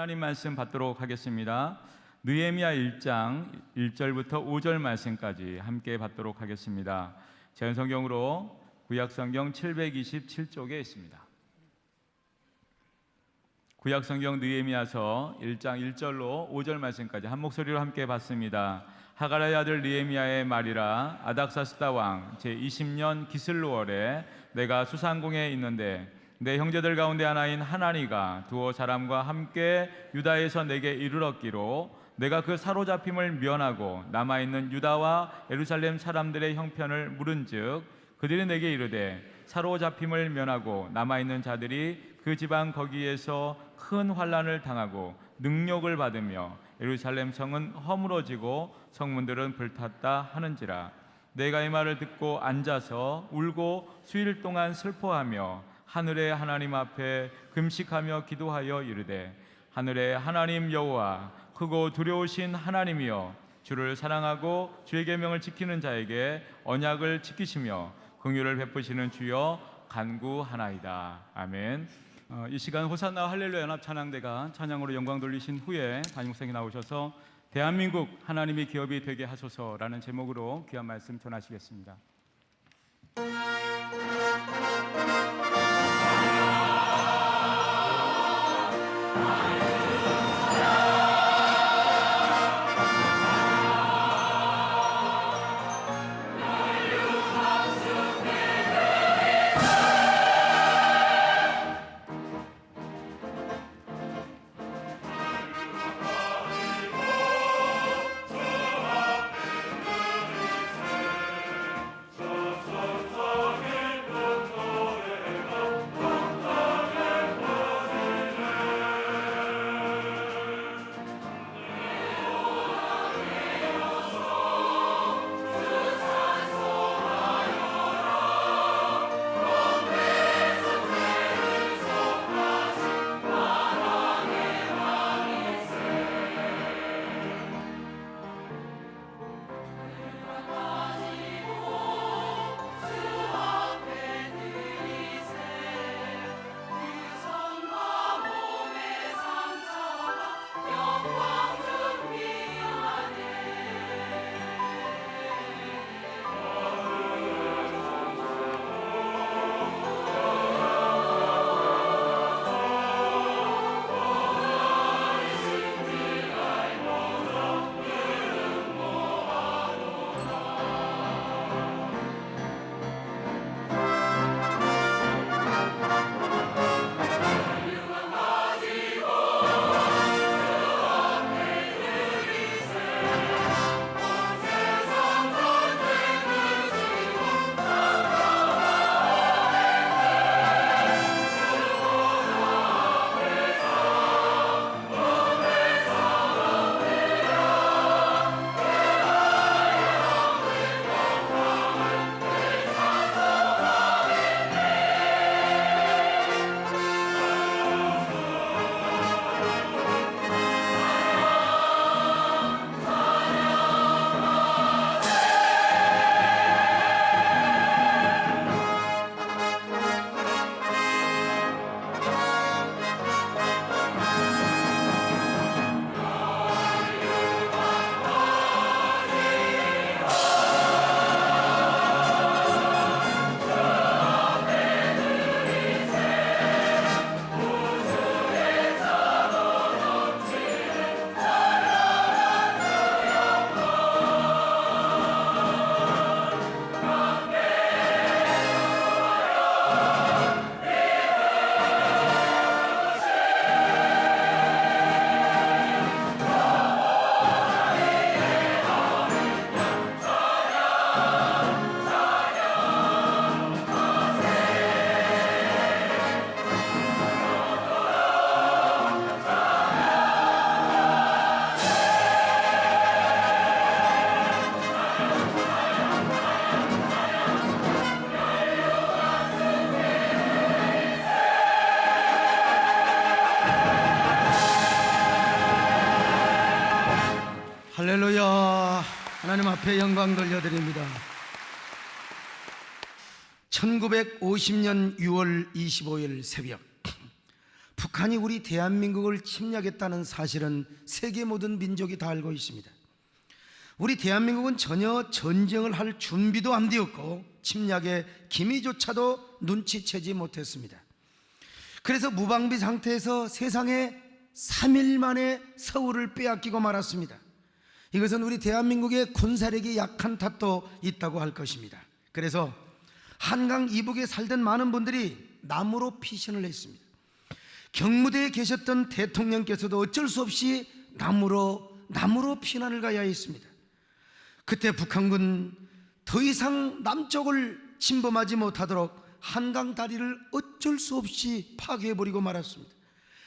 하나님 말씀 받도록 하겠습니다. 느헤미야 1장 1절부터 5절 말씀까지 함께 받도록 하겠습니다. 제한성경으로 구약성경 727쪽에 있습니다. 구약성경 느헤미야서 1장 1절로 5절 말씀까지 한 목소리로 함께 받습니다. 하가라의 아들 느헤미야의 말이라. 아닥사스다 왕 제20년 기슬루월에 내가 수산궁에 있는데 내 형제들 가운데 하나인 하나니가 두어 사람과 함께 유다에서 내게 이르렀기로 내가 그 사로잡힘을 면하고 남아있는 유다와 예루살렘 사람들의 형편을 물은즉 그들이 내게 이르되 사로잡힘을 면하고 남아있는 자들이 그 지방 거기에서 큰 환난을 당하고 능욕을 받으며 예루살렘 성은 허물어지고 성문들은 불탔다 하는지라. 내가 이 말을 듣고 앉아서 울고 수일 동안 슬퍼하며 하늘의 하나님 앞에 금식하며 기도하여 이르되 하늘의 하나님 여호와 크고 두려우신 하나님이여 주를 사랑하고 주의 계명을 지키는 자에게 언약을 지키시며 긍휼을 베푸시는 주여 간구하나이다. 아멘. 이 시간 호산나 할렐루야 연합찬양대가 찬양으로 영광 돌리신 후에 담임 목사님이 나오셔서 대한민국 하나님의 기업이 되게 하소서라는 제목으로 귀한 말씀 전하시겠습니다. 할렐루야. 하나님 앞에 영광 돌려드립니다. 1950년 6월 25일 새벽 북한이 우리 대한민국을 침략했다는 사실은 세계 모든 민족이 다 알고 있습니다. 우리 대한민국은 전혀 전쟁을 할 준비도 안 되었고 침략의 기미조차도 눈치채지 못했습니다. 그래서 무방비 상태에서 세상에 3일 만에 서울을 빼앗기고 말았습니다. 이것은 우리 대한민국의 군사력이 약한 탓도 있다고 할 것입니다. 그래서 한강 이북에 살던 많은 분들이 나무로 피신을 했습니다. 경무대에 계셨던 대통령께서도 어쩔 수 없이 나무로 피난을 가야 했습니다. 그때 북한군 더 이상 남쪽을 침범하지 못하도록 한강 다리를 어쩔 수 없이 파괴해버리고 말았습니다.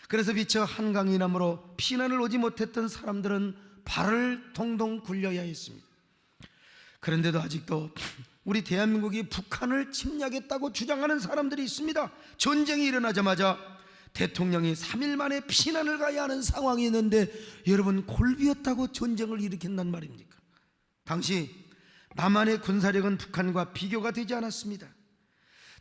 그래서 미처 한강 이남으로 피난을 오지 못했던 사람들은 발을 동동 굴려야 했습니다. 그런데도 아직도 우리 대한민국이 북한을 침략했다고 주장하는 사람들이 있습니다. 전쟁이 일어나자마자 대통령이 3일 만에 피난을 가야 하는 상황이 있는데 여러분, 골비였다고 전쟁을 일으킨단 말입니까? 당시 남한의 군사력은 북한과 비교가 되지 않았습니다.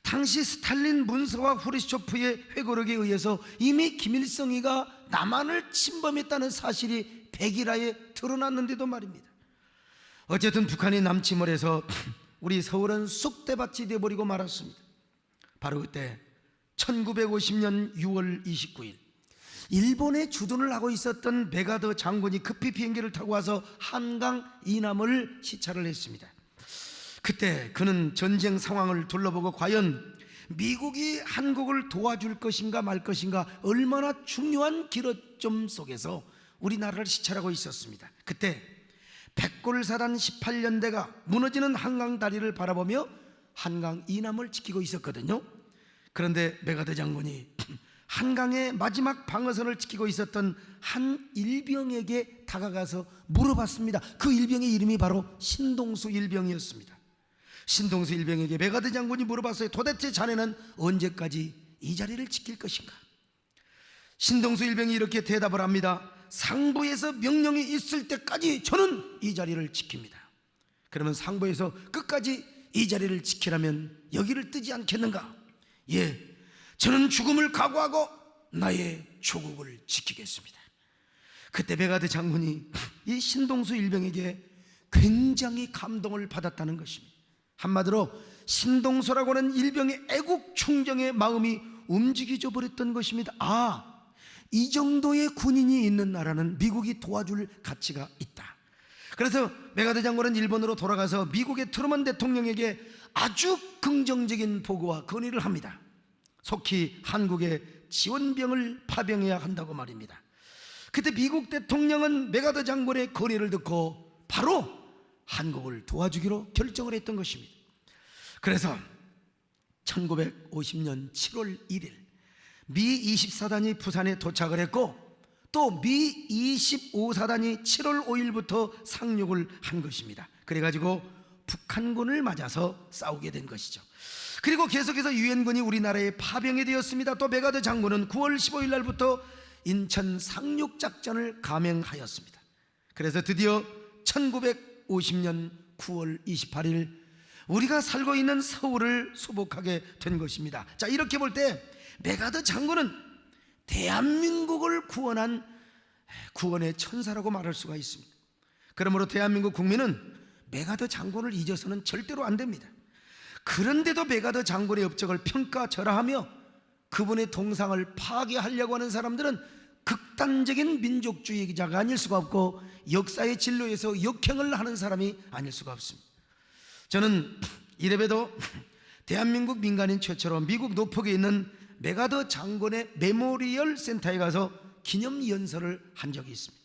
당시 스탈린 문서와 후르시초프의 회고록에 의해서 이미 김일성이가 남한을 침범했다는 사실이 백일하에 드러났는데도 말입니다. 어쨌든 북한이 남침을 해서 우리 서울은 쑥대밭이 되어버리고 말았습니다. 바로 그때 1950년 6월 29일 일본에 주둔을 하고 있었던 메가더 장군이 급히 비행기를 타고 와서 한강 이남을 시찰을 했습니다. 그때 그는 전쟁 상황을 둘러보고 과연 미국이 한국을 도와줄 것인가 말 것인가 얼마나 중요한 기로점 속에서 우리나라를 시찰하고 있었습니다. 그때 백골사단 18년대가 무너지는 한강 다리를 바라보며 한강 이남을 지키고 있었거든요. 그런데 메가더 장군이 한강의 마지막 방어선을 지키고 있었던 한 일병에게 다가가서 물어봤습니다. 그 일병의 이름이 바로 신동수 일병이었습니다. 신동수 일병에게 메가더 장군이 물어봤어요. 도대체 자네는 언제까지 이 자리를 지킬 것인가? 신동수 일병이 이렇게 대답을 합니다. 상부에서 명령이 있을 때까지 저는 이 자리를 지킵니다. 그러면 상부에서 끝까지 이 자리를 지키라면 여기를 뜨지 않겠는가? 예, 저는 죽음을 각오하고 나의 조국을 지키겠습니다. 그때 메가더 장군이 이 신동수 일병에게 굉장히 감동을 받았다는 것입니다. 한마디로 신동수라고 하는 일병의 애국 충정의 마음이 움직여져 버렸던 것입니다. 이 정도의 군인이 있는 나라는 미국이 도와줄 가치가 있다. 그래서 메가더 장군은 일본으로 돌아가서 미국의 트루먼 대통령에게 아주 긍정적인 보고와 건의를 합니다. 속히 한국에 지원병을 파병해야 한다고 말입니다. 그때 미국 대통령은 메가더 장군의 건의를 듣고 바로 한국을 도와주기로 결정을 했던 것입니다. 그래서 1950년 7월 1일 미 24단이 부산에 도착을 했고 또 미 25사단이 7월 5일부터 상륙을 한 것입니다. 그래가지고 북한군을 맞아서 싸우게 된 것이죠. 그리고 계속해서 유엔군이 우리나라에 파병이 되었습니다. 또 메가더 장군은 9월 15일 날부터 인천 상륙작전을 감행하였습니다. 그래서 드디어 1950년 9월 28일 우리가 살고 있는 서울을 수복하게 된 것입니다. 자, 이렇게 볼 때 메가더 장군은 대한민국을 구원한 구원의 천사라고 말할 수가 있습니다. 그러므로 대한민국 국민은 메가더 장군을 잊어서는 절대로 안 됩니다. 그런데도 메가더 장군의 업적을 평가절하하며 그분의 동상을 파괴하려고 하는 사람들은 극단적인 민족주의자가 아닐 수가 없고 역사의 진로에서 역행을 하는 사람이 아닐 수가 없습니다. 저는 이래봬도 대한민국 민간인 최초로 미국 노폭에 있는 메가더 장군의 메모리얼 센터에 가서 기념연설을 한 적이 있습니다.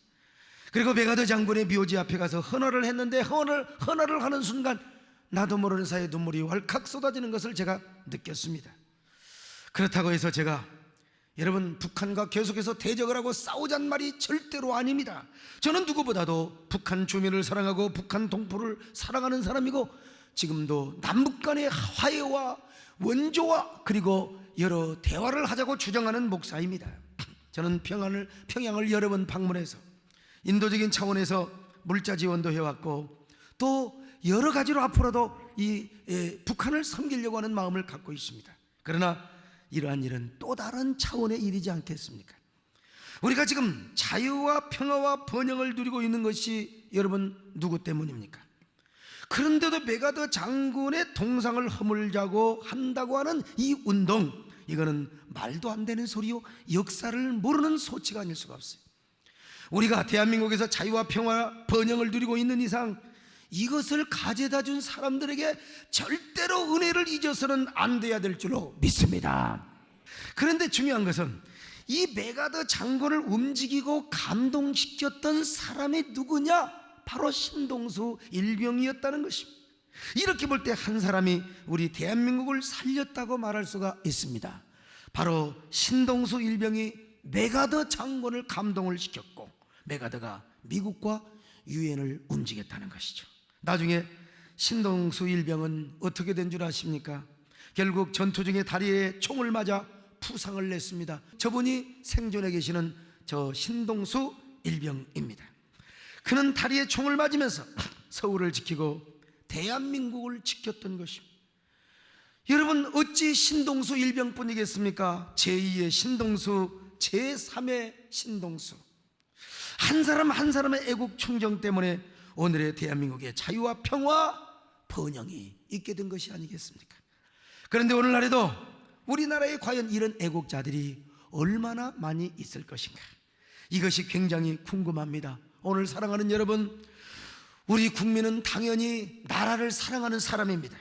그리고 메가더 장군의 묘지 앞에 가서 헌화를 했는데 헌화를 하는 순간 나도 모르는 사이에 눈물이 왈칵 쏟아지는 것을 제가 느꼈습니다. 그렇다고 해서 제가 여러분 북한과 계속해서 대적을 하고 싸우자는 말이 절대로 아닙니다. 저는 누구보다도 북한 주민을 사랑하고 북한 동포를 사랑하는 사람이고 지금도 남북 간의 화해와 원조와 그리고 여러 대화를 하자고 주장하는 목사입니다. 저는 평양을 여러 번 방문해서 인도적인 차원에서 물자 지원도 해왔고 또 여러 가지로 앞으로도 북한을 섬기려고 하는 마음을 갖고 있습니다. 그러나 이러한 일은 또 다른 차원의 일이지 않겠습니까? 우리가 지금 자유와 평화와 번영을 누리고 있는 것이 여러분 누구 때문입니까? 그런데도 메가더 장군의 동상을 허물자고 한다고 하는 이 운동, 이거는 말도 안 되는 소리요, 역사를 모르는 소치가 아닐 수가 없어요. 우리가 대한민국에서 자유와 평화 번영을 누리고 있는 이상 이것을 가져다 준 사람들에게 절대로 은혜를 잊어서는 안 돼야 될 줄로 믿습니다. 그런데 중요한 것은 이 메가더 장군을 움직이고 감동시켰던 사람이 누구냐? 바로 신동수 일병이었다는 것입니다. 이렇게 볼 때 한 사람이 우리 대한민국을 살렸다고 말할 수가 있습니다. 바로 신동수 일병이 메가더 장군을 감동을 시켰고 메가더가 미국과 유엔을 움직였다는 것이죠. 나중에 신동수 일병은 어떻게 된 줄 아십니까? 결국 전투 중에 다리에 총을 맞아 부상을 냈습니다. 저분이 생존해 계시는 저 신동수 일병입니다. 그는 다리에 총을 맞으면서 서울을 지키고 대한민국을 지켰던 것입니다. 여러분, 어찌 신동수 일병뿐이겠습니까? 제2의 신동수, 제3의 신동수. 한 사람 한 사람의 애국 충정 때문에 오늘의 대한민국의 자유와 평화, 번영이 있게 된 것이 아니겠습니까? 그런데 오늘날에도 우리나라에 과연 이런 애국자들이 얼마나 많이 있을 것인가? 이것이 굉장히 궁금합니다. 오늘 사랑하는 여러분, 우리 국민은 당연히 나라를 사랑하는 사람입니다.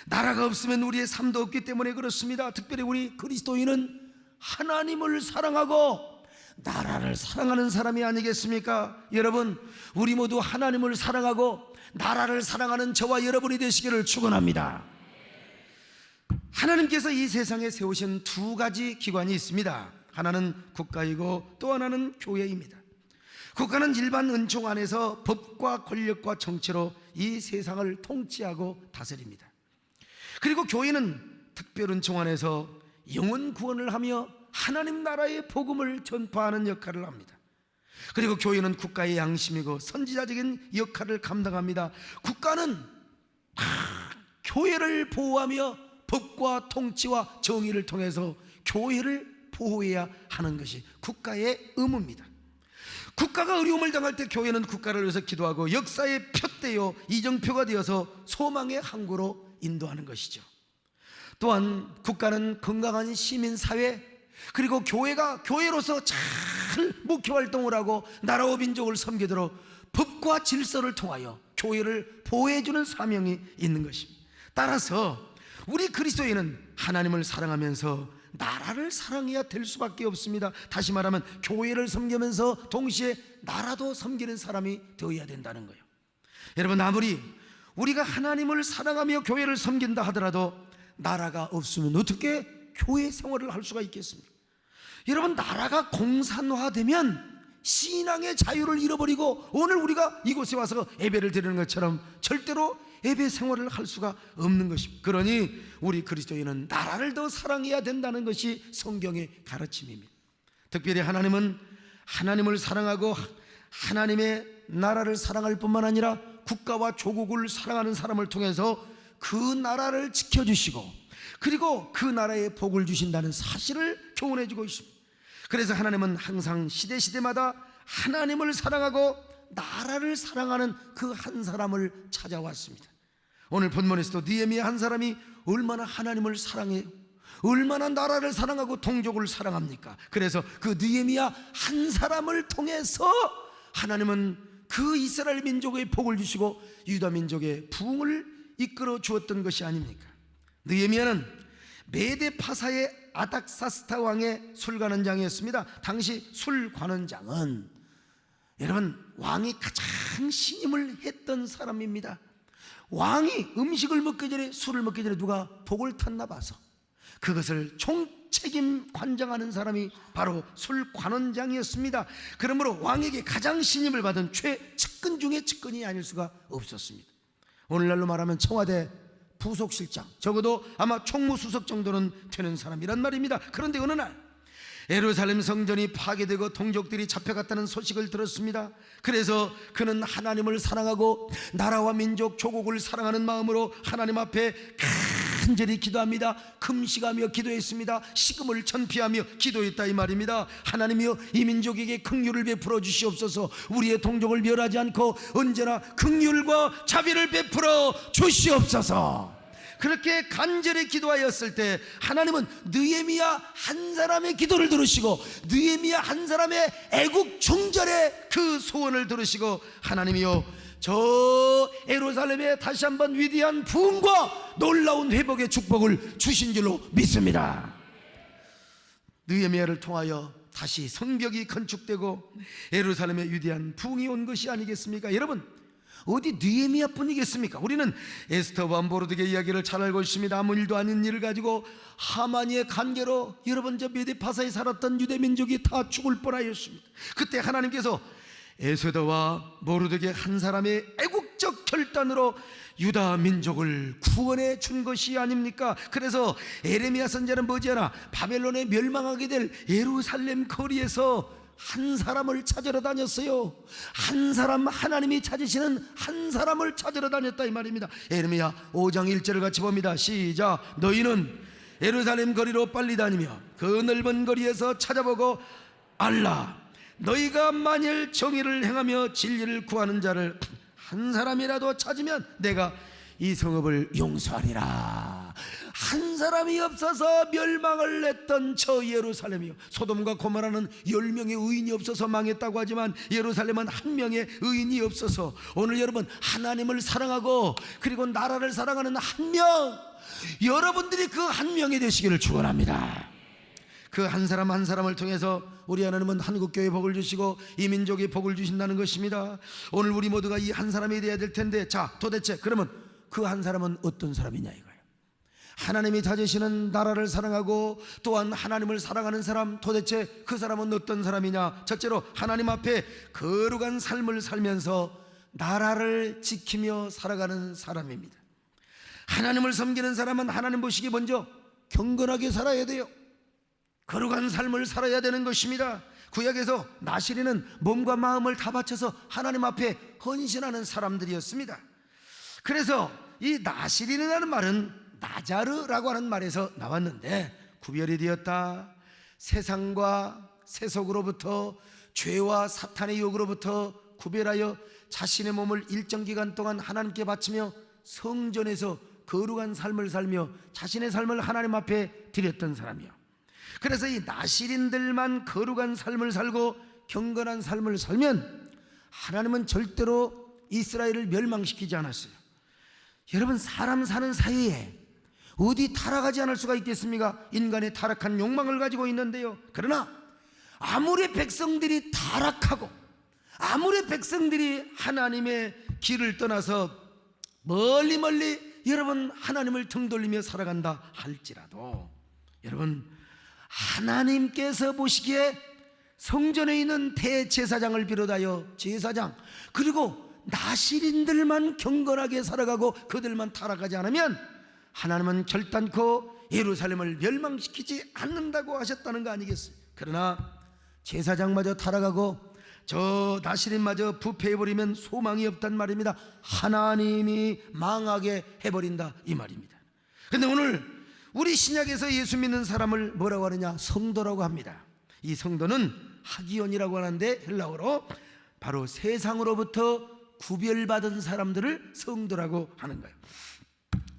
나라가 없으면 우리의 삶도 없기 때문에 그렇습니다. 특별히 우리 그리스도인은 하나님을 사랑하고 나라를 사랑하는 사람이 아니겠습니까? 여러분, 우리 모두 하나님을 사랑하고 나라를 사랑하는 저와 여러분이 되시기를 축원합니다. 하나님께서 이 세상에 세우신 두 가지 기관이 있습니다. 하나는 국가이고 또 하나는 교회입니다. 국가는 일반 은총 안에서 법과 권력과 정치로 이 세상을 통치하고 다스립니다. 그리고 교회는 특별 은총 안에서 영혼 구원을 하며 하나님 나라의 복음을 전파하는 역할을 합니다. 그리고 교회는 국가의 양심이고 선지자적인 역할을 감당합니다. 국가는 교회를 보호하며 법과 통치와 정의를 통해서 교회를 보호해야 하는 것이 국가의 의무입니다. 국가가 어려움을 당할 때 교회는 국가를 위해서 기도하고 역사의 표대요 이정표가 되어서 소망의 항구로 인도하는 것이죠. 또한 국가는 건강한 시민사회, 그리고 교회가 교회로서 잘 목회활동을 하고 나라와 민족을 섬기도록 법과 질서를 통하여 교회를 보호해주는 사명이 있는 것입니다. 따라서 우리 그리스도인은 하나님을 사랑하면서 나라를 사랑해야 될 수밖에 없습니다. 다시 말하면 교회를 섬기면서 동시에 나라도 섬기는 사람이 되어야 된다는 거예요. 여러분, 아무리 우리가 하나님을 사랑하며 교회를 섬긴다 하더라도 나라가 없으면 어떻게 교회 생활을 할 수가 있겠습니까? 여러분, 나라가 공산화되면 신앙의 자유를 잃어버리고 오늘 우리가 이곳에 와서 예배를 드리는 것처럼 절대로 예배 생활을 할 수가 없는 것입니다. 그러니 우리 그리스도인은 나라를 더 사랑해야 된다는 것이 성경의 가르침입니다. 특별히 하나님은 하나님을 사랑하고 하나님의 나라를 사랑할 뿐만 아니라 국가와 조국을 사랑하는 사람을 통해서 그 나라를 지켜주시고 그리고 그 나라에 복을 주신다는 사실을 교훈해 주고 있습니다. 그래서 하나님은 항상 시대마다 하나님을 사랑하고 나라를 사랑하는 그 한 사람을 찾아왔습니다. 오늘 본문에서도 느헤미야 한 사람이 얼마나 하나님을 사랑해요, 얼마나 나라를 사랑하고 동족을 사랑합니까? 그래서 그 느헤미야 한 사람을 통해서 하나님은 그 이스라엘 민족의 복을 주시고 유다 민족의 부흥을 이끌어 주었던 것이 아닙니까? 느헤미야는 메데 파사의 아닥사스다 왕의 술관원장이었습니다. 당시 술관원장은 여러분, 왕이 가장 신임을 했던 사람입니다. 왕이 음식을 먹기 전에, 술을 먹기 전에 누가 복을 탔나 봐서 그것을 총책임 관장하는 사람이 바로 술관원장이었습니다. 그러므로 왕에게 가장 신임을 받은 최측근 중에 측근이 아닐 수가 없었습니다. 오늘날로 말하면 청와대 부속실장, 적어도 아마 총무수석 정도는 되는 사람이란 말입니다. 그런데 어느 날 예루살렘 성전이 파괴되고 동족들이 잡혀갔다는 소식을 들었습니다. 그래서 그는 하나님을 사랑하고 나라와 민족 조국을 사랑하는 마음으로 하나님 앞에 간절히 기도합니다. 금식하며 기도했습니다. 식음을 천피하며 기도했다 이 말입니다. 하나님이여, 이 민족에게 긍휼을 베풀어 주시옵소서. 우리의 동족을 멸하지 않고 언제나 긍휼과 자비를 베풀어 주시옵소서. 그렇게 간절히 기도하였을 때 하나님은 느헤미야 한 사람의 기도를 들으시고, 느헤미야 한 사람의 애국 중절의 그 소원을 들으시고, 하나님이여, 저 예루살렘에 다시 한번 위대한 부흥과 놀라운 회복의 축복을 주신 줄로 믿습니다. 느헤미야를 통하여 다시 성벽이 건축되고 예루살렘에 위대한 부흥이 온 것이 아니겠습니까? 여러분, 어디 느헤미야 뿐이겠습니까? 우리는 에스더와 모르드게 이야기를 잘 알고 있습니다. 아무 일도 아닌 일을 가지고 하만의 관계로 여러분 저 메데파사에 살았던 유대 민족이 다 죽을 뻔하였습니다. 그때 하나님께서 에스더와 모르드게 한 사람의 애국적 결단으로 유다 민족을 구원해 준 것이 아닙니까? 그래서 에레미야 선지자는 머지않아 바벨론에 멸망하게 될 예루살렘 거리에서 한 사람을 찾으러 다녔어요. 한 사람, 하나님이 찾으시는 한 사람을 찾으러 다녔다 이 말입니다. 에레미야 5장 1절을 같이 봅니다. 시작. 너희는 예루살렘 거리로 빨리 다니며 그 넓은 거리에서 찾아보고 알라. 너희가 만일 정의를 행하며 진리를 구하는 자를 한 사람이라도 찾으면 내가 이 성읍을 용서하리라. 한 사람이 없어서 멸망을 냈던 저 예루살렘이요, 소돔과 고모라는 10명의 의인이 없어서 망했다고 하지만 예루살렘은 한 명의 의인이 없어서 오늘 여러분 하나님을 사랑하고 그리고 나라를 사랑하는 한 명, 여러분들이 그 한 명이 되시기를 축원합니다. 그 한 사람 한 사람을 통해서 우리 하나님은 한국교회에 복을 주시고 이 민족에 복을 주신다는 것입니다. 오늘 우리 모두가 이 한 사람이 되어야 될 텐데, 자, 도대체 그러면 그 한 사람은 어떤 사람이냐 이거예요. 하나님이 찾으시는 나라를 사랑하고 또한 하나님을 사랑하는 사람, 도대체 그 사람은 어떤 사람이냐? 첫째로 하나님 앞에 거룩한 삶을 살면서 나라를 지키며 살아가는 사람입니다. 하나님을 섬기는 사람은 하나님 보시기에 먼저 경건하게 살아야 돼요. 거룩한 삶을 살아야 되는 것입니다. 구약에서 나시리는 몸과 마음을 다 바쳐서 하나님 앞에 헌신하는 사람들이었습니다. 그래서 이 나시린이라는 말은 나자르라고 하는 말에서 나왔는데, 구별이 되었다, 세상과 세속으로부터, 죄와 사탄의 유혹으로부터 구별하여 자신의 몸을 일정 기간 동안 하나님께 바치며 성전에서 거룩한 삶을 살며 자신의 삶을 하나님 앞에 드렸던 사람이요. 그래서 이 나시린들만 거룩한 삶을 살고 경건한 삶을 살면 하나님은 절대로 이스라엘을 멸망시키지 않았어요. 여러분, 사람 사는 사이에 어디 타락하지 않을 수가 있겠습니까? 인간의 타락한 욕망을 가지고 있는데요. 그러나 아무리 백성들이 타락하고 아무리 백성들이 하나님의 길을 떠나서 멀리 여러분 하나님을 등 돌리며 살아간다 할지라도, 여러분 하나님께서 보시기에 성전에 있는 대제사장을 비롯하여 제사장 그리고 나시린들만 경건하게 살아가고 그들만 타락하지 않으면 하나님은 결단코 예루살렘을 멸망시키지 않는다고 하셨다는 거 아니겠어요? 그러나 제사장마저 타락하고 저 나시린마저 부패해버리면 소망이 없단 말입니다. 하나님이 망하게 해버린다 이 말입니다. 근데 오늘 우리 신약에서 예수 믿는 사람을 뭐라고 하느냐? 성도라고 합니다. 이 성도는 하기온이라고 하는데 헬라어로 바로 세상으로부터 구별받은 사람들을 성도라고 하는 거예요.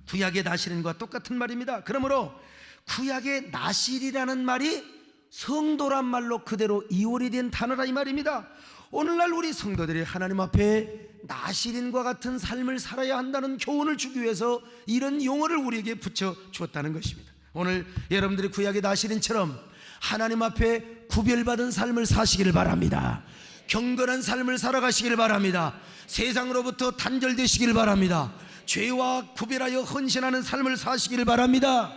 구약의 나시린과 똑같은 말입니다. 그러므로 구약의 나실이라는 말이 성도란 말로 그대로 이월이 된 단어라 이 말입니다. 오늘날 우리 성도들이 하나님 앞에 나시린과 같은 삶을 살아야 한다는 교훈을 주기 위해서 이런 용어를 우리에게 붙여 주었다는 것입니다. 오늘 여러분들이 구약의 나시린처럼 하나님 앞에 구별받은 삶을 사시기를 바랍니다. 경건한 삶을 살아가시길 바랍니다. 세상으로부터 단절되시길 바랍니다. 죄와 구별하여 헌신하는 삶을 사시기를 바랍니다.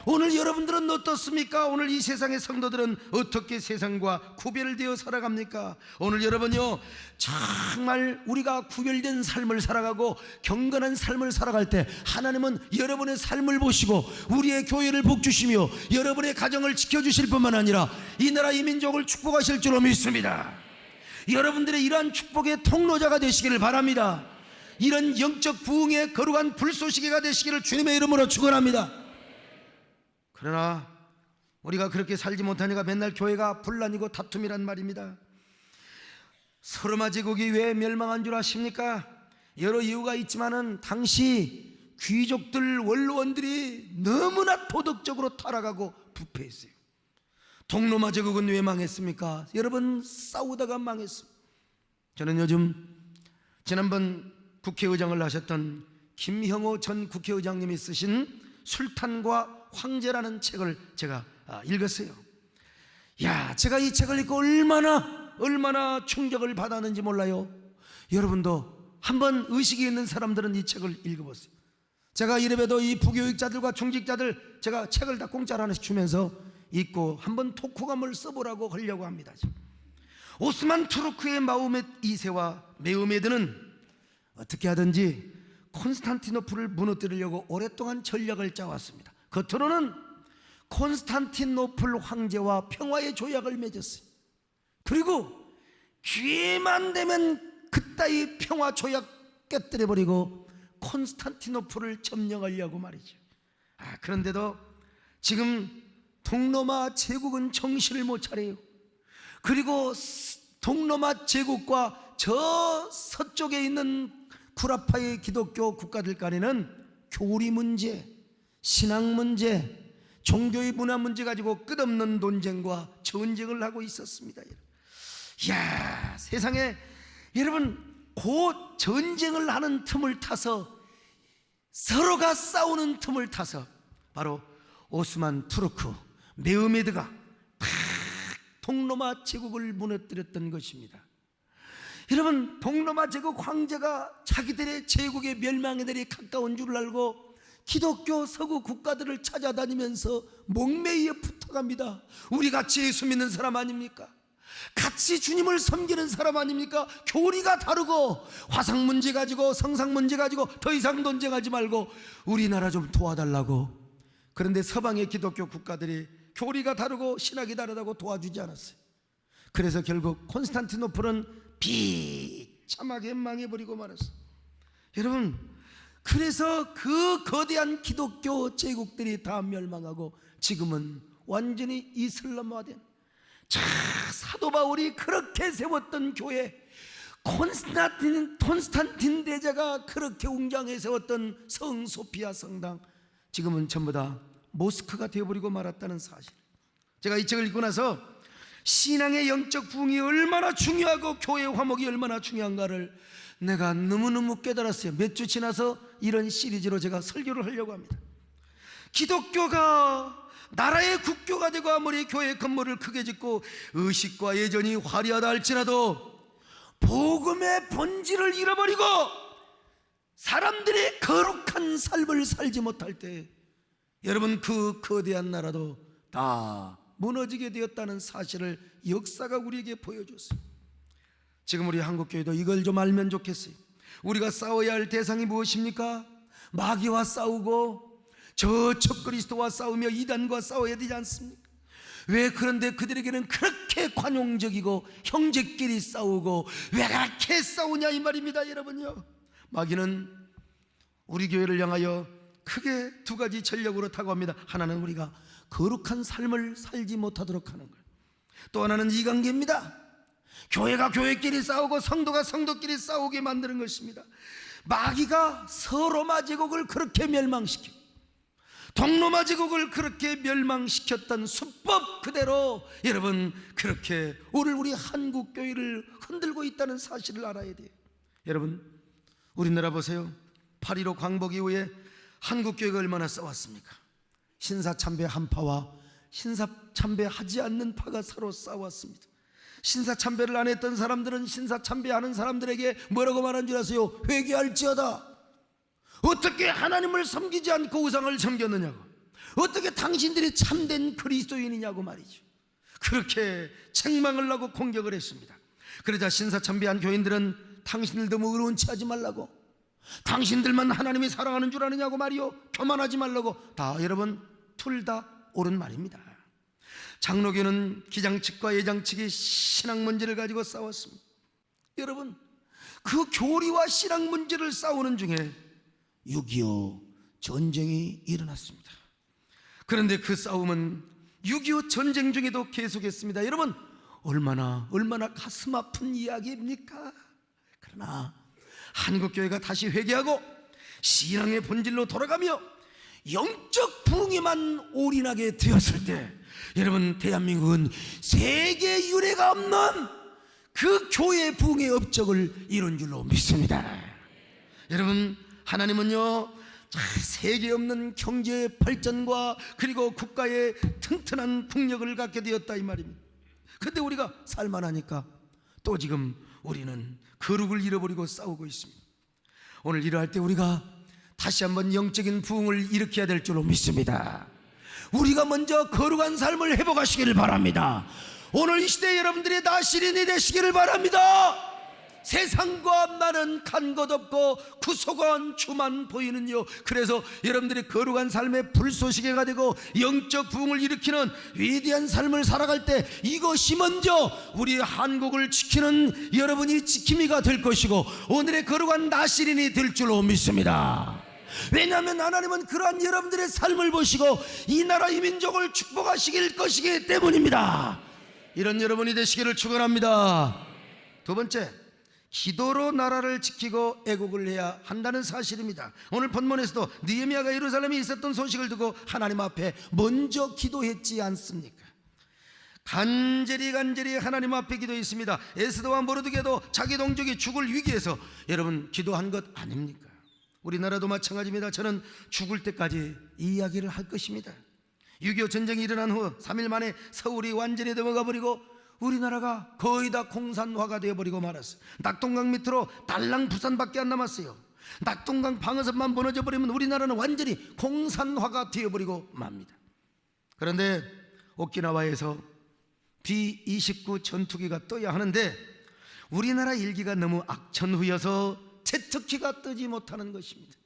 오늘 여러분들은 어떻습니까? 오늘 이 세상의 성도들은 어떻게 세상과 구별되어 살아갑니까? 오늘 여러분요, 정말 우리가 구별된 삶을 살아가고 경건한 삶을 살아갈 때 하나님은 여러분의 삶을 보시고 우리의 교회를 복주시며 여러분의 가정을 지켜주실 뿐만 아니라 이 나라 이 민족을 축복하실 줄로 믿습니다. 여러분들의 이러한 축복의 통로자가 되시기를 바랍니다. 이런 영적 부흥의 거룩한 불쏘시개가 되시기를 주님의 이름으로 축원합니다. 그러나 우리가 그렇게 살지 못하니까 맨날 교회가 분란이고 다툼이란 말입니다. 서로마 제국이 왜 멸망한 줄 아십니까? 여러 이유가 있지만은 당시 귀족들 원로원들이 너무나 도덕적으로 타락하고 부패했어요. 동로마 제국은 왜 망했습니까? 여러분, 싸우다가 망했습니다. 저는 요즘 지난번 국회의장을 하셨던 김형호 전 국회의장님이 쓰신 술탄과 황제라는 책을 제가 읽었어요. 제가 이 책을 읽고 얼마나 충격을 받았는지 몰라요. 여러분도 한번 의식이 있는 사람들은 이 책을 읽어보세요. 제가 이래봬도 이 부교육자들과 중직자들 제가 책을 다 공짜로 하나씩 주면서 읽고 한번 독후감을 써보라고 하려고 합니다. 오스만 투르크의 마호멧 2세와 메흐메드는 어떻게 하든지 콘스탄티노플을 무너뜨리려고 오랫동안 전략을 짜왔습니다. 겉으로는 콘스탄티노플 황제와 평화의 조약을 맺었어요. 그리고 기회만 되면 그따위 평화 조약 깨뜨려버리고 콘스탄티노플을 점령하려고 말이죠. 그런데도 지금 동로마 제국은 정신을 못 차려요. 그리고 동로마 제국과 저 서쪽에 있는 구라파의 기독교 국가들 간에는 교리 문제, 신앙 문제, 종교의 문화 문제 가지고 끝없는 논쟁과 전쟁을 하고 있었습니다. 세상에 여러분, 그 전쟁을 하는 틈을 타서, 서로가 싸우는 틈을 타서 바로 오스만 투르크, 메흐메드가 탁 동로마 제국을 무너뜨렸던 것입니다. 여러분, 동로마 제국 황제가 자기들의 제국의 멸망의 날이 가까운 줄 알고 기독교 서구 국가들을 찾아다니면서 목매이에 붙어갑니다. 우리 같이 예수 믿는 사람 아닙니까? 같이 주님을 섬기는 사람 아닙니까? 교리가 다르고 화상 문제 가지고 성상 문제 가지고 더 이상 논쟁하지 말고 우리나라 좀 도와달라고. 그런데 서방의 기독교 국가들이 교리가 다르고 신학이 다르다고 도와주지 않았어요. 그래서 결국 콘스탄티노플은 비참하게 망해버리고 말았어요. 여러분, 그래서 그 거대한 기독교 제국들이 다 멸망하고 지금은 완전히 이슬람화된, 사도 바울이 그렇게 세웠던 교회, 콘스탄틴 대제가 그렇게 웅장해 세웠던 성 소피아 성당, 지금은 전부 다 모스크가 되어버리고 말았다는 사실. 제가 이 책을 읽고 나서 신앙의 영적 부흥이 얼마나 중요하고 교회의 화목이 얼마나 중요한가를 내가 너무너무 깨달았어요. 몇 주 지나서 이런 시리즈로 제가 설교를 하려고 합니다. 기독교가 나라의 국교가 되고 아무리 교회 건물을 크게 짓고 의식과 예전이 화려하다 할지라도 복음의 본질을 잃어버리고 사람들이 거룩한 삶을 살지 못할 때 여러분, 그 거대한 나라도 다 무너지게 되었다는 사실을 역사가 우리에게 보여줬어요. 지금 우리 한국교회도 이걸 좀 알면 좋겠어요. 우리가 싸워야 할 대상이 무엇입니까? 마귀와 싸우고 저적 그리스도와 싸우며 이단과 싸워야 되지 않습니까? 왜 그런데 그들에게는 그렇게 관용적이고 형제끼리 싸우고 왜 그렇게 싸우냐 이 말입니다. 여러분요, 마귀는 우리 교회를 향하여 크게 두 가지 전략으로 타고합니다. 하나는 우리가 거룩한 삶을 살지 못하도록 하는 거예요. 또 하나는 이관계입니다. 교회가 교회끼리 싸우고 성도가 성도끼리 싸우게 만드는 것입니다. 마귀가 서로마 제국을 그렇게 멸망시키고 동로마 제국을 그렇게 멸망시켰던 수법 그대로 여러분 그렇게 오늘 우리 한국교회를 흔들고 있다는 사실을 알아야 돼요. 여러분, 우리나라 보세요. 8.15 광복 이후에 한국교회가 얼마나 싸웠습니까? 신사참배 한 파와 신사참배하지 않는 파가 서로 싸웠습니다. 신사참배를 안 했던 사람들은 신사참배하는 사람들에게 뭐라고 말한 줄 아세요? 회개할지어다. 어떻게 하나님을 섬기지 않고 우상을 섬겼느냐고, 어떻게 당신들이 참된 그리스도인이냐고 말이죠. 그렇게 책망을 하고 공격을 했습니다. 그러자 신사참배한 교인들은 당신들 너무 의로운 체 하지 말라고, 당신들만 하나님이 사랑하는 줄 아느냐고 말이요, 교만하지 말라고, 다 여러분 둘 다 옳은 말입니다. 장로교는 기장 측과 예장 측이 신앙 문제를 가지고 싸웠습니다. 여러분, 그 교리와 신앙 문제를 싸우는 중에 6.25 전쟁이 일어났습니다. 그런데 그 싸움은 6.25 전쟁 중에도 계속했습니다. 여러분, 얼마나 가슴 아픈 이야기입니까? 그러나 한국교회가 다시 회개하고 신앙의 본질로 돌아가며 영적 부흥에만 올인하게 되었을 때, 여러분, 대한민국은 세계 유례가 없는 그 교회 부흥의 업적을 이룬 줄로 믿습니다. 여러분, 하나님은요, 세계 없는 경제 발전과 그리고 국가의 튼튼한 국력을 갖게 되었다 이 말입니다. 근데 우리가 살만하니까 또 지금 우리는 거룩을 잃어버리고 싸우고 있습니다. 오늘 일어날 때 우리가 다시 한번 영적인 부흥을 일으켜야 될 줄로 믿습니다. 우리가 먼저 거룩한 삶을 회복하시기를 바랍니다. 오늘 이 시대에 여러분들이 다 시린이 되시기를 바랍니다. 세상과 나는 간 것 없고 구속한 주만 보이는요. 그래서 여러분들이 거룩한 삶의 불쏘시개가 되고 영적 부흥을 일으키는 위대한 삶을 살아갈 때 이것이 먼저 우리 한국을 지키는 여러분이 지킴이가 될 것이고 오늘의 거룩한 나시린이 될 줄로 믿습니다. 왜냐하면 하나님은 그러한 여러분들의 삶을 보시고 이 나라 이 민족을 축복하시길 것이기 때문입니다. 이런 여러분이 되시기를 축원합니다. 두 번째, 기도로 나라를 지키고 애국을 해야 한다는 사실입니다. 오늘 본문에서도 느헤미야가 예루살렘에 있었던 소식을 듣고 하나님 앞에 먼저 기도했지 않습니까? 간절히 하나님 앞에 기도했습니다. 에스더와 모르드게도 자기 동족이 죽을 위기에서 여러분 기도한 것 아닙니까? 우리나라도 마찬가지입니다. 저는 죽을 때까지 이 이야기를 할 것입니다. 6.25 전쟁이 일어난 후 3일 만에 서울이 완전히 넘어가 버리고 우리나라가 거의 다 공산화가 되어버리고 말았어요. 낙동강 밑으로 달랑 부산밖에 안 남았어요. 낙동강 방어선만 무너져 버리면 우리나라는 완전히 공산화가 되어버리고 맙니다. 그런데 오키나와에서 B-29 전투기가 떠야 하는데 우리나라 일기가 너무 악천후여서 제트기가 뜨지 못하는 것입니다.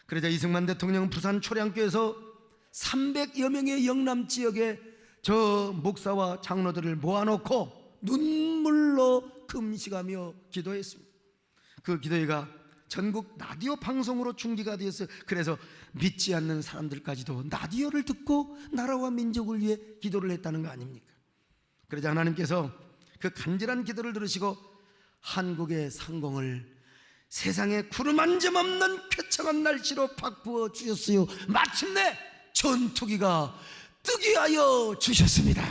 그러자 이승만 대통령은 부산 초량교에서 300여 명의 영남 지역에 저 목사와 장로들을 모아놓고 눈물로 금식하며 기도했습니다. 그 기도회가 전국 라디오 방송으로 중계가 되었어요. 그래서 믿지 않는 사람들까지도 라디오를 듣고 나라와 민족을 위해 기도를 했다는 거 아닙니까? 그러자 하나님께서 그 간절한 기도를 들으시고 한국의 상공을 세상에 구름 한 점 없는 쾌청한 날씨로 바꾸어 주셨어요. 마침내 전투기가 뜨게 하여 주셨습니다.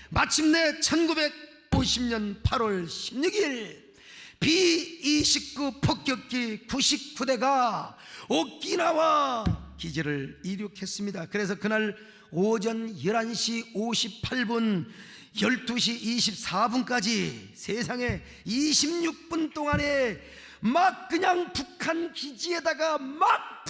마침내 1950년 8월 16일 B-29 폭격기 99대가 오키나와 기지를 이륙했습니다. 그래서 그날 오전 11시 58분 12시 24분까지 세상에 26분 동안에 막 그냥 북한 기지에다가 막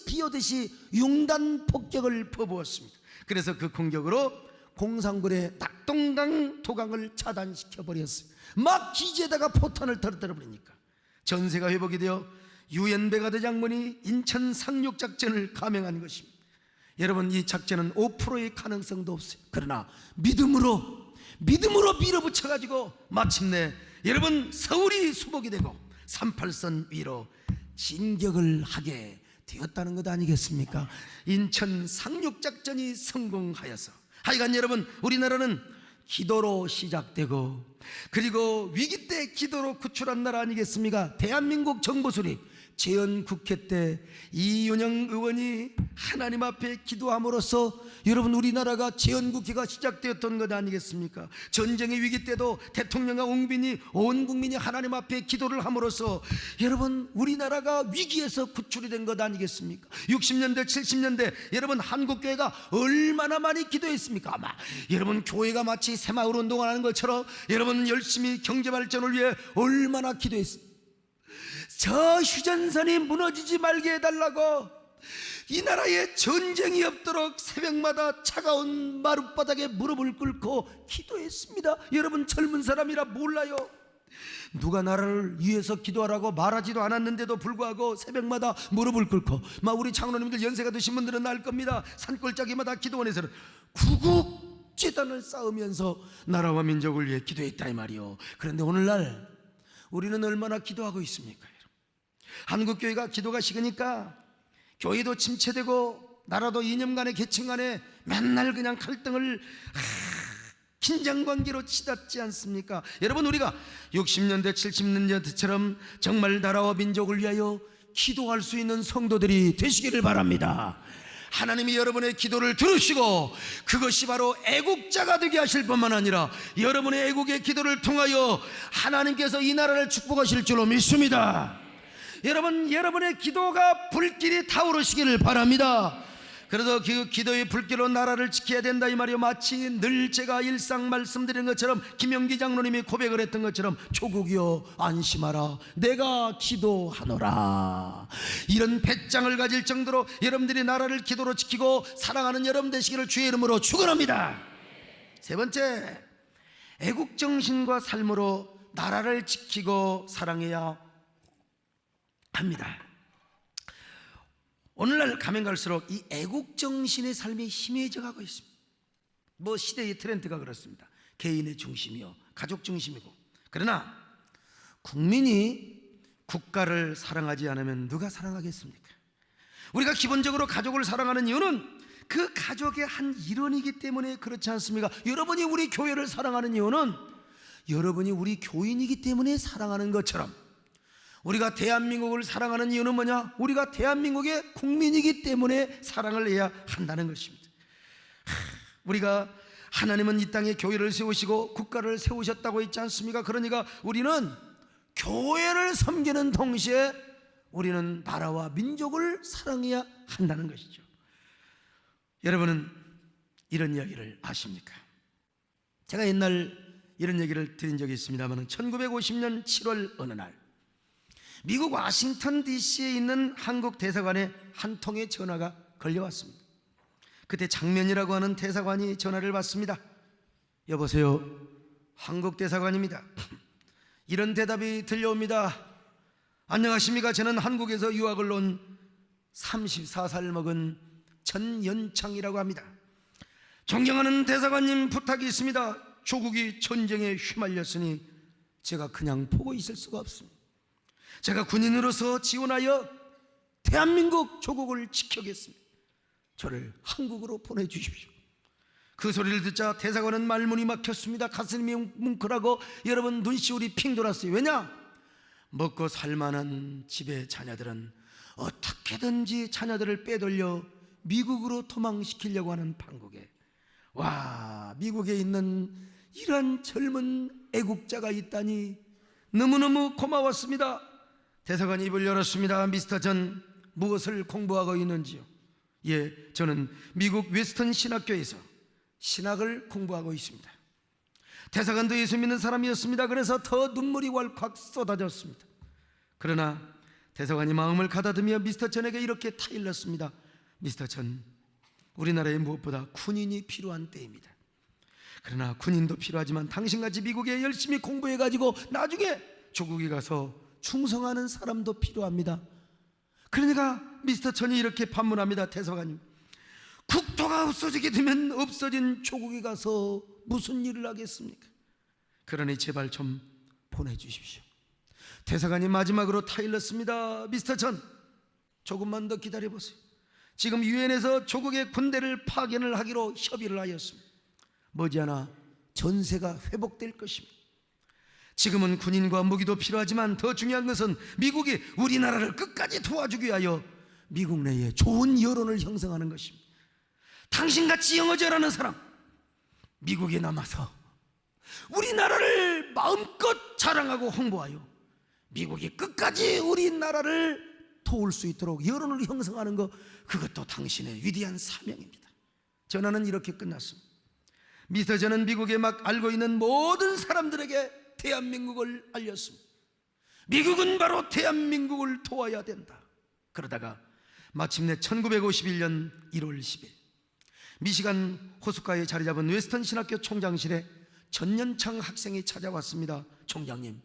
비오듯이 융단 폭격을 퍼부었습니다. 그래서 그 공격으로 공산군의 낙동강 도강을 차단시켜 버렸어요. 막 기지에다가 포탄을 떨어뜨려 버리니까 전세가 회복이 되어 유엔 베가드 장군이 인천 상륙 작전을 감행한 것입니다. 여러분, 이 작전은 5%의 가능성도 없어요. 그러나 믿음으로 밀어붙여 가지고 마침내 여러분 서울이 수복이 되고 38선 위로 진격을 하게 되었다는 것 아니겠습니까? 인천 상륙작전이 성공하여서 하여간 여러분, 우리나라는 기도로 시작되고 그리고 위기 때 기도로 구출한 나라 아니겠습니까? 대한민국 정부 수립 재헌국회 때 이윤영 의원이 하나님 앞에 기도함으로써 여러분 우리나라가 재헌국회가 시작되었던 것 아니겠습니까? 전쟁의 위기 때도 대통령과 온 국민이 하나님 앞에 기도를 함으로써 여러분 우리나라가 위기에서 구출이 된 것 아니겠습니까? 60년대 70년대 여러분 한국교회가 얼마나 많이 기도했습니까? 아마 여러분 교회가 마치 새마을 운동을 하는 것처럼 여러분 열심히 경제발전을 위해 얼마나 기도했습니까? 저 휴전선이 무너지지 말게 해달라고 이 나라에 전쟁이 없도록 새벽마다 차가운 마룻바닥에 무릎을 꿇고 기도했습니다. 여러분 젊은 사람이라 몰라요. 누가 나라를 위해서 기도하라고 말하지도 않았는데도 불구하고 새벽마다 무릎을 꿇고 막 우리 장로님들 연세가 드신 분들은 알 겁니다. 산골짜기마다 기도원에서는 구국재단을 쌓으면서 나라와 민족을 위해 기도했다 이 말이요. 그런데 오늘날 우리는 얼마나 기도하고 있습니까? 한국 교회가 기도가 식으니까 교회도 침체되고 나라도 이념 간에 계층 간에 맨날 그냥 갈등을 긴장관계로 치닫지 않습니까? 여러분, 우리가 60년대 70년대처럼 정말 나라와 민족을 위하여 기도할 수 있는 성도들이 되시기를 바랍니다. 하나님이 여러분의 기도를 들으시고 그것이 바로 애국자가 되게 하실 뿐만 아니라 여러분의 애국의 기도를 통하여 하나님께서 이 나라를 축복하실 줄로 믿습니다. 여러분, 여러분의 기도가 불길이 타오르시기를 바랍니다. 그래서 그 기도의 불길로 나라를 지켜야 된다 이 말이요. 마치 늘 제가 일상 말씀드린 것처럼 김영기 장로님이 고백을 했던 것처럼 조국이여 안심하라 내가 기도하노라. 이런 배짱을 가질 정도로 여러분들이 나라를 기도로 지키고 사랑하는 여러분 되시기를 주의 이름으로 축원합니다. 세 번째, 애국정신과 삶으로 나라를 지키고 사랑해야 합니다. 오늘날 가면 갈수록 이 애국정신의 삶이 희미해져 가고 있습니다. 뭐 시대의 트렌드가 그렇습니다. 개인의 중심이요 가족 중심이고. 그러나 국민이 국가를 사랑하지 않으면 누가 사랑하겠습니까? 우리가 기본적으로 가족을 사랑하는 이유는 그 가족의 한 일원이기 때문에 그렇지 않습니까? 여러분이 우리 교회를 사랑하는 이유는 여러분이 우리 교인이기 때문에 사랑하는 것처럼 우리가 대한민국을 사랑하는 이유는 뭐냐? 우리가 대한민국의 국민이기 때문에 사랑을 해야 한다는 것입니다. 우리가 하나님은 이 땅에 교회를 세우시고 국가를 세우셨다고 했지 않습니까? 그러니까 우리는 교회를 섬기는 동시에 우리는 나라와 민족을 사랑해야 한다는 것이죠. 여러분은 이런 이야기를 아십니까? 제가 옛날 이런 얘기를 드린 적이 있습니다만 1950년 7월 어느 날 미국 워싱턴 DC에 있는 한국 대사관에 한 통의 전화가 걸려왔습니다. 그때 장면이라고 하는 대사관이 전화를 받습니다. 여보세요, 한국 대사관입니다. 이런 대답이 들려옵니다. 안녕하십니까? 저는 한국에서 유학을 온 34살 먹은 전연창이라고 합니다. 존경하는 대사관님, 부탁이 있습니다. 조국이 전쟁에 휘말렸으니 제가 그냥 보고 있을 수가 없습니다. 제가 군인으로서 지원하여 대한민국 조국을 지켜겠습니다. 저를 한국으로 보내주십시오. 그 소리를 듣자 대사관은 말문이 막혔습니다. 가슴이 뭉클하고 여러분 눈시울이 핑 돌았어요. 왜냐? 먹고 살만한 집의 자녀들은 어떻게든지 자녀들을 빼돌려 미국으로 도망시키려고 하는 판국에, 와, 미국에 있는 이런 젊은 애국자가 있다니 너무너무 고마웠습니다. 대사관이 입을 열었습니다. 미스터 전, 무엇을 공부하고 있는지요? 예, 저는 미국 웨스턴 신학교에서 신학을 공부하고 있습니다. 대사관도 예수 믿는 사람이었습니다. 그래서 더 눈물이 왈칵 쏟아졌습니다. 그러나 대사관이 마음을 가다듬며 미스터 전에게 이렇게 타일렀습니다. 미스터 전, 우리나라에 무엇보다 군인이 필요한 때입니다. 그러나 군인도 필요하지만 당신같이 미국에 열심히 공부해가지고 나중에 조국에 가서 충성하는 사람도 필요합니다. 그러니까 미스터 천이 이렇게 반문합니다. 대사관님, 국토가 없어지게 되면 없어진 조국에 가서 무슨 일을 하겠습니까? 그러니 제발 좀 보내주십시오. 대사관이 마지막으로 타일렀습니다. 미스터 천, 조금만 더 기다려보세요. 지금 유엔에서 조국의 군대를 파견을 하기로 협의를 하였습니다. 머지않아 전세가 회복될 것입니다. 지금은 군인과 무기도 필요하지만 더 중요한 것은 미국이 우리나라를 끝까지 도와주기 위하여 미국 내에 좋은 여론을 형성하는 것입니다. 당신같이 영어 잘하는 사람 미국에 남아서 우리나라를 마음껏 자랑하고 홍보하여 미국이 끝까지 우리나라를 도울 수 있도록 여론을 형성하는 것, 그것도 당신의 위대한 사명입니다. 전화는 이렇게 끝났습니다. 미스터 전은 미국에 막 알고 있는 모든 사람들에게 대한민국을 알렸습니다. 미국은 바로 대한민국을 도와야 된다. 그러다가 마침내 1951년 1월 10일 미시간 호숫가에 자리 잡은 웨스턴 신학교 총장실에 전연창 학생이 찾아왔습니다. 총장님,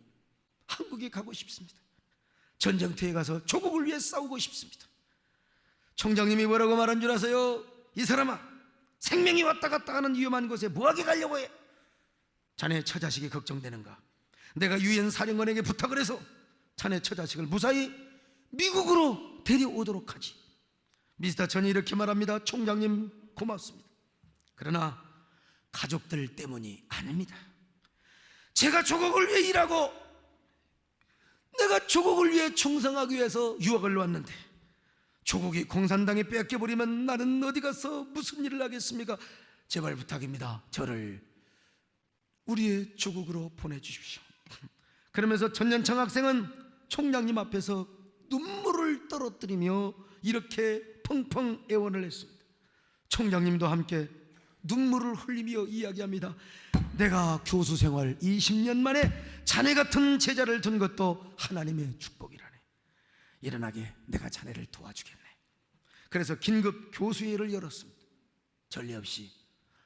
한국에 가고 싶습니다. 전쟁터에 가서 조국을 위해 싸우고 싶습니다. 총장님이 뭐라고 말한 줄 아세요? 이 사람아, 생명이 왔다 갔다 하는 위험한 곳에 뭐하게 가려고 해? 자네 처자식이 걱정되는가? 내가 유엔 사령관에게 부탁을 해서 자네 처자식을 무사히 미국으로 데려오도록 하지. 미스터 천이 이렇게 말합니다. 총장님 고맙습니다. 그러나 가족들 때문이 아닙니다. 제가 조국을 위해 일하고 내가 조국을 위해 충성하기 위해서 유학을 왔는데 조국이 공산당에 뺏겨버리면 나는 어디 가서 무슨 일을 하겠습니까? 제발 부탁입니다. 저를 우리의 조국으로 보내주십시오. 그러면서 전년창 학생은 총장님 앞에서 눈물을 떨어뜨리며 이렇게 펑펑 애원을 했습니다. 총장님도 함께 눈물을 흘리며 이야기합니다. 내가 교수 생활 20년 만에 자네 같은 제자를 둔 것도 하나님의 축복이라네. 일어나게 내가 자네를 도와주겠네. 그래서 긴급 교수회를 열었습니다. 전례 없이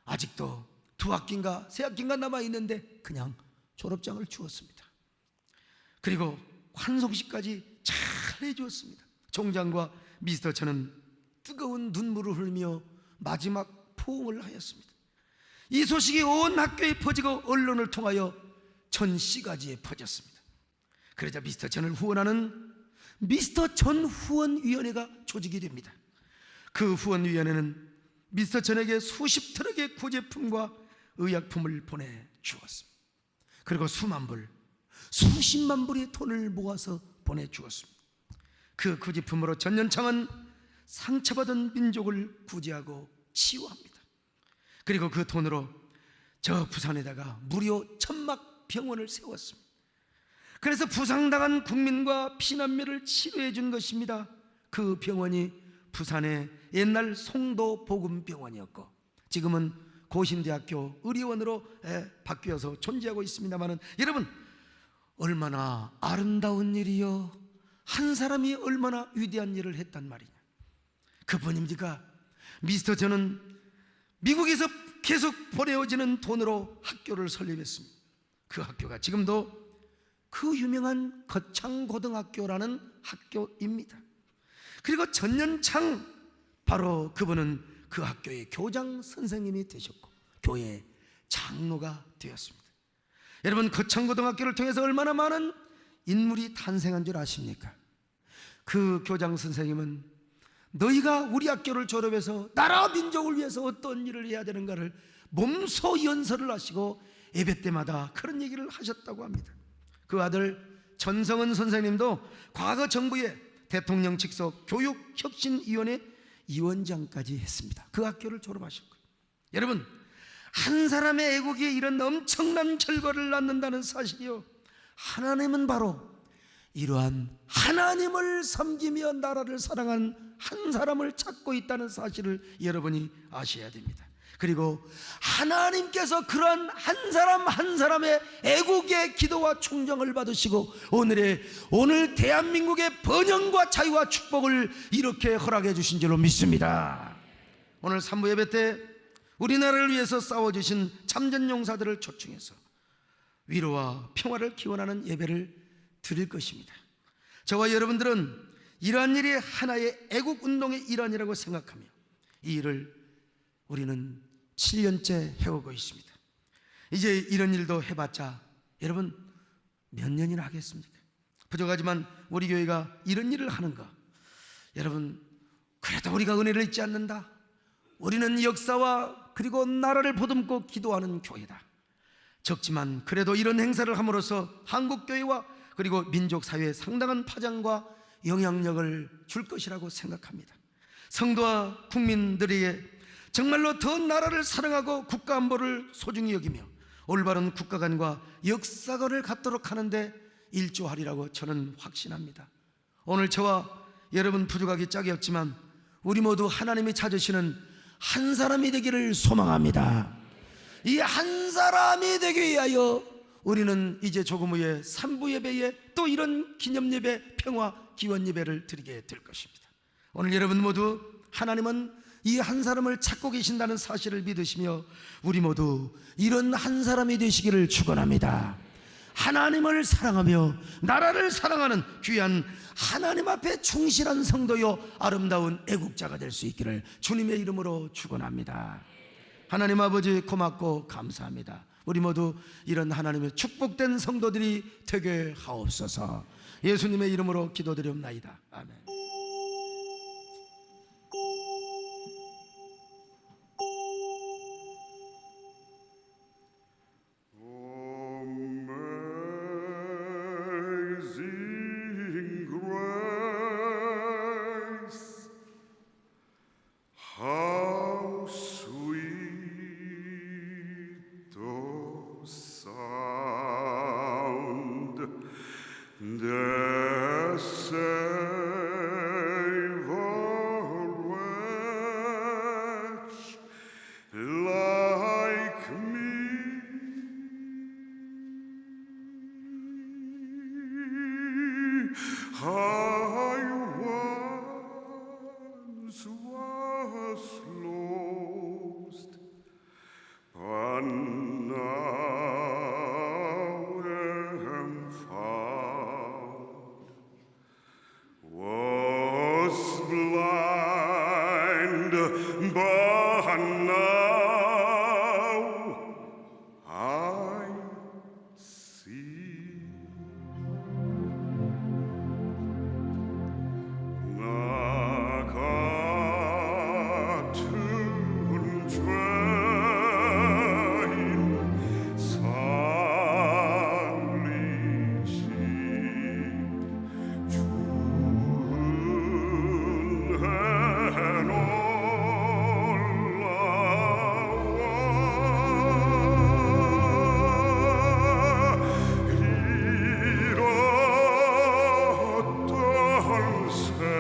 아직도 2학기인가 3학기인가 남아있는데 그냥 졸업장을 주었습니다. 그리고 환송식까지 잘 해주었습니다. 총장과 미스터 천은 뜨거운 눈물을 흘리며 마지막 포옹을 하였습니다. 이 소식이 온 학교에 퍼지고 언론을 통하여 전 시가지에 퍼졌습니다. 그러자 미스터 천을 후원하는 미스터 천 후원위원회가 조직이 됩니다. 그 후원위원회는 미스터 천에게 수십 트럭의 구제품과 의약품을 보내주었습니다. 그리고 수만 불, 수십만 불의 돈을 모아서 보내주었습니다. 그 구제품으로 전년창은 상처받은 민족을 구제하고 치유합니다. 그리고 그 돈으로 저 부산에다가 무료 천막 병원을 세웠습니다. 그래서 부상당한 국민과 피난민을 치료해 준 것입니다. 그 병원이 부산의 옛날 송도복음병원이었고 지금은 고신대학교 의료원으로 바뀌어서 존재하고 있습니다마는 여러분, 얼마나 아름다운 일이요, 한 사람이 얼마나 위대한 일을 했단 말이냐. 그뿐입니까? 미스터 저는 미국에서 계속 보내어지는 돈으로 학교를 설립했습니다. 그 학교가 지금도 그 유명한 거창고등학교라는 학교입니다. 그리고 전년창, 바로 그분은 그 학교의 교장 선생님이 되셨고 교회 장로가 되었습니다. 여러분, 거창고등학교를 통해서 얼마나 많은 인물이 탄생한 줄 아십니까? 그 교장 선생님은 너희가 우리 학교를 졸업해서 나라 민족을 위해서 어떤 일을 해야 되는가를 몸소 연설을 하시고 예배 때마다 그런 얘기를 하셨다고 합니다. 그 아들 전성은 선생님도 과거 정부의 대통령 직속 교육혁신위원회 위원장까지 했습니다. 그 학교를 졸업하셨고요. 여러분, 한 사람의 애국이 이런 엄청난 결과를 낳는다는 사실이요, 하나님은 바로 이러한 하나님을 섬기며 나라를 사랑하는 한 사람을 찾고 있다는 사실을 여러분이 아셔야 됩니다. 그리고 하나님께서 그러한 한 사람 한 사람의 애국의 기도와 충정을 받으시고 오늘 대한민국의 번영과 자유와 축복을 이렇게 허락해 주신 줄로 믿습니다. 오늘 산부 예배 때 우리나라를 위해서 싸워주신 참전용사들을 초청해서 위로와 평화를 기원하는 예배를 드릴 것입니다. 저와 여러분들은 이러한 일이 하나의 애국운동의 일환이라고 생각하며 이 일을 우리는 7년째 해오고 있습니다. 이제 이런 일도 해봤자 여러분 몇 년이나 하겠습니까? 부족하지만 우리 교회가 이런 일을 하는가? 여러분, 그래도 우리가 은혜를 잊지 않는다. 우리는 역사와 그리고 나라를 보듬고 기도하는 교회다. 적지만 그래도 이런 행사를 함으로써 한국교회와 그리고 민족사회에 상당한 파장과 영향력을 줄 것이라고 생각합니다. 성도와 국민들에게 정말로 더 나라를 사랑하고 국가안보를 소중히 여기며 올바른 국가관과 역사관을 갖도록 하는데 일조하리라고 저는 확신합니다. 오늘 저와 여러분 부족하기 짝이 없지만 우리 모두 하나님이 찾으시는 한 사람이 되기를 소망합니다. 이 한 사람이 되기 위하여 우리는 이제 조금 후에 산부 예배에 또 이런 기념 예배, 평화 기원 예배를 드리게 될 것입니다. 오늘 여러분 모두 하나님은 이 한 사람을 찾고 계신다는 사실을 믿으시며 우리 모두 이런 한 사람이 되시기를 축원합니다. 하나님을 사랑하며 나라를 사랑하는 귀한 하나님 앞에 충실한 성도요 아름다운 애국자가 될 수 있기를 주님의 이름으로 축원합니다. 하나님 아버지 고맙고 감사합니다. 우리 모두 이런 하나님의 축복된 성도들이 되게 하옵소서. 예수님의 이름으로 기도드리옵나이다. 아멘. Amazing grace, how sweet the sound that saved a wretch like me. I once was lost, but now am found. Was blind, but now I see. 나 같은 죄인 살리신 주은혜 놀라워. 잃었던 생명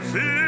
See